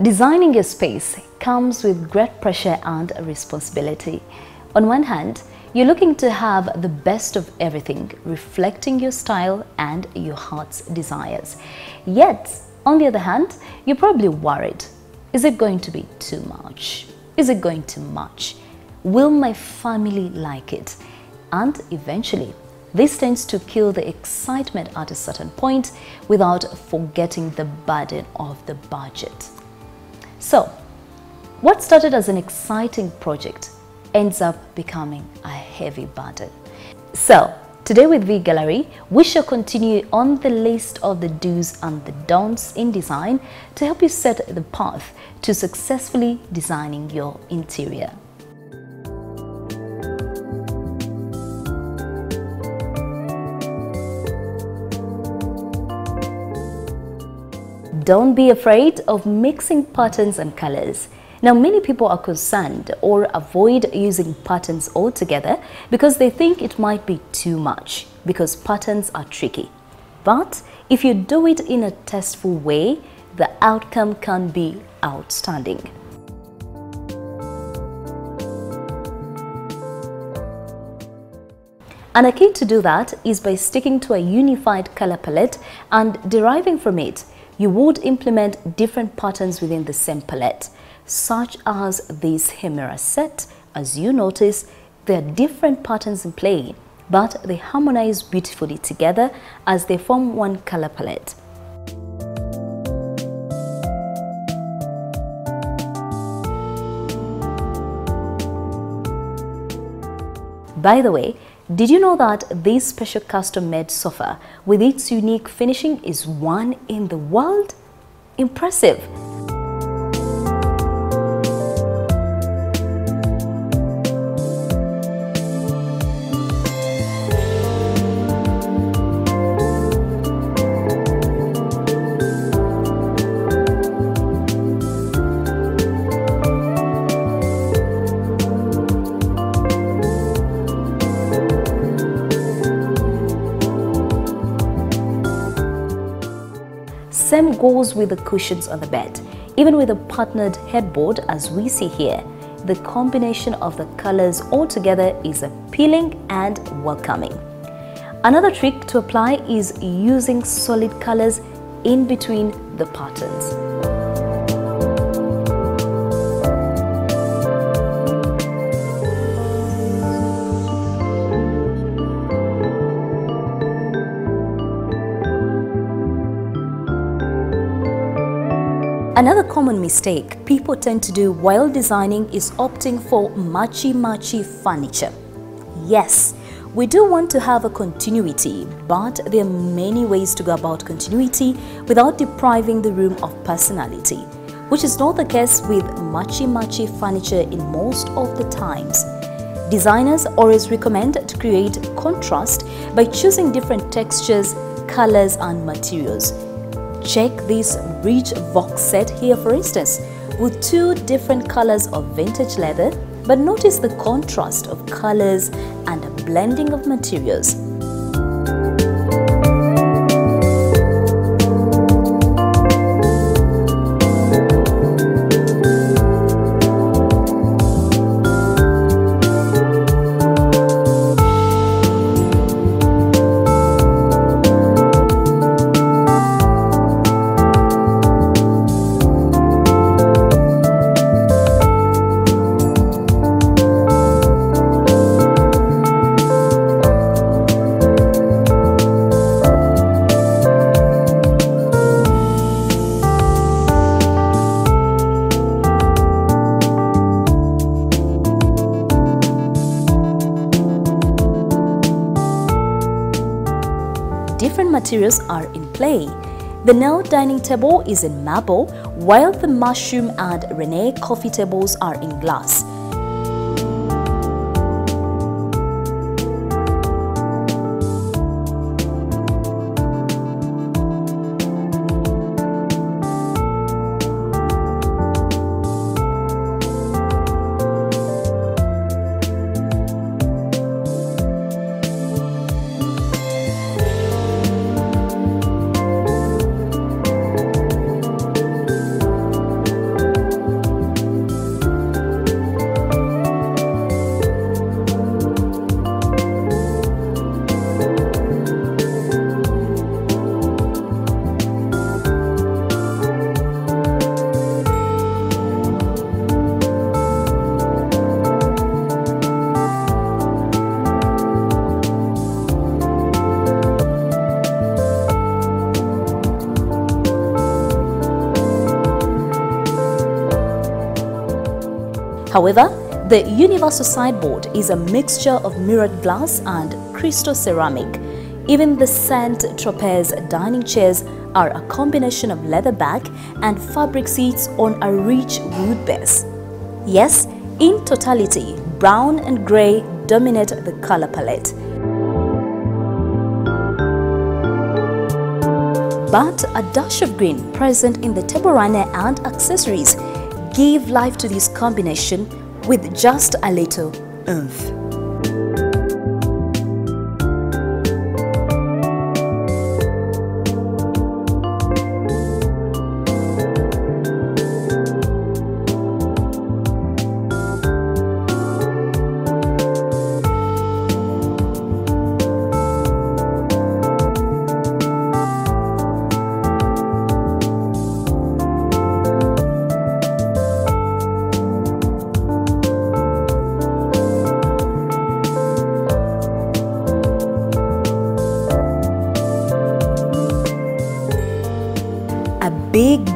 Designing your space comes with great pressure and responsibility. On one hand, you're looking to have the best of everything, reflecting your style and your heart's desires. Yet, on the other hand, you're probably worried. Is it going to be too much? Is it going to match? Will my family like it? And eventually, this tends to kill the excitement at a certain point without forgetting the burden of the budget. So, what started as an exciting project ends up becoming a heavy burden. So, today with VEE Gallery, we shall continue on the list of the do's and the don'ts in design to help you set the path to successfully designing your interior. Don't be afraid of mixing patterns and colors. Now, many people are concerned or avoid using patterns altogether because they think it might be too much, because patterns are tricky. But if you do it in a tasteful way, the outcome can be outstanding. And a key to do that is by sticking to a unified color palette and deriving from it. You would implement different patterns within the same palette, such as this Hemera set. As you notice, there are different patterns in play, but they harmonize beautifully together as they form one color palette. By the way, did you know that this special custom-made sofa with its unique finishing is one in the world? Impressive! Same goes with the cushions on the bed. Even with a partnered headboard, as we see here, the combination of the colors altogether is appealing and welcoming. Another trick to apply is using solid colors in between the patterns. Another common mistake people tend to do while designing is opting for matchy-matchy furniture. Yes, we do want to have a continuity, but there are many ways to go about continuity without depriving the room of personality, which is not the case with matchy-matchy furniture in most of the times. Designers always recommend to create contrast by choosing different textures, colors and materials. Check this rich Vox set here, for instance, with two different colors of vintage leather, but notice the contrast of colors and a blending of materials. Different materials are in play. The Nell dining table is in marble, while the mushroom and Renee coffee tables are in glass. However, the universal sideboard is a mixture of mirrored glass and crystal ceramic. Even the Saint Tropez dining chairs are a combination of leather back and fabric seats on a rich wood base. Yes, in totality, brown and grey dominate the color palette. But a dash of green present in the table runner and accessories give life to this combination with just a little oomph.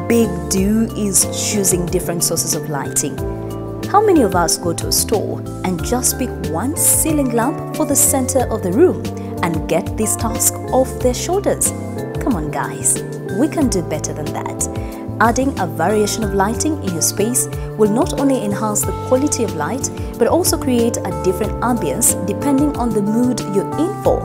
Big do is choosing different sources of lighting. How many of us go to a store and just pick one ceiling lamp for the center of the room and get this task off their shoulders? Come on guys, we can do better than that. Adding a variation of lighting in your space will not only enhance the quality of light but also create a different ambience depending on the mood you're in for.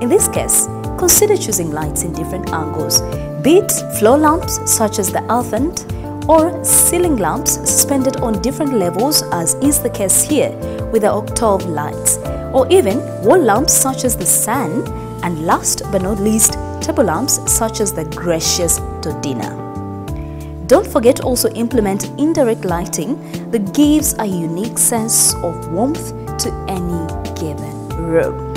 In this case, consider choosing lights in different angles, be it floor lamps such as the elephant or ceiling lamps suspended on different levels as is the case here with the octave lights, or even wall lamps such as the sun, and last but not least table lamps such as the gracious Dodina. Don't forget to also implement indirect lighting that gives a unique sense of warmth to any given room.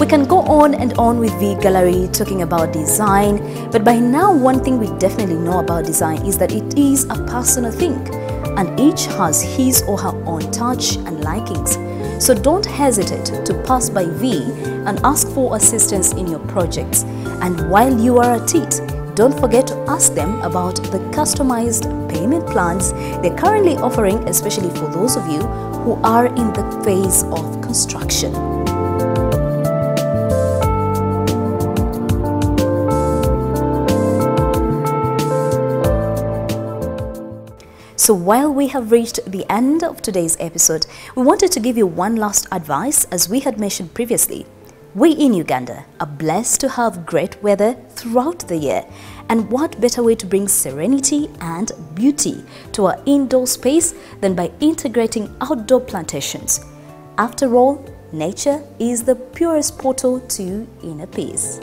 We can go on and on with VEE Gallery talking about design, but by now one thing we definitely know about design is that it is a personal thing and each has his or her own touch and likings. So don't hesitate to pass by VEE and ask for assistance in your projects. And while you are at it, don't forget to ask them about the customized payment plans they're currently offering, especially for those of you who are in the phase of construction. So while we have reached the end of today's episode, we wanted to give you one last advice. As we had mentioned previously, we in Uganda are blessed to have great weather throughout the year. And what better way to bring serenity and beauty to our indoor space than by integrating outdoor plantations? After all, nature is the purest portal to inner peace.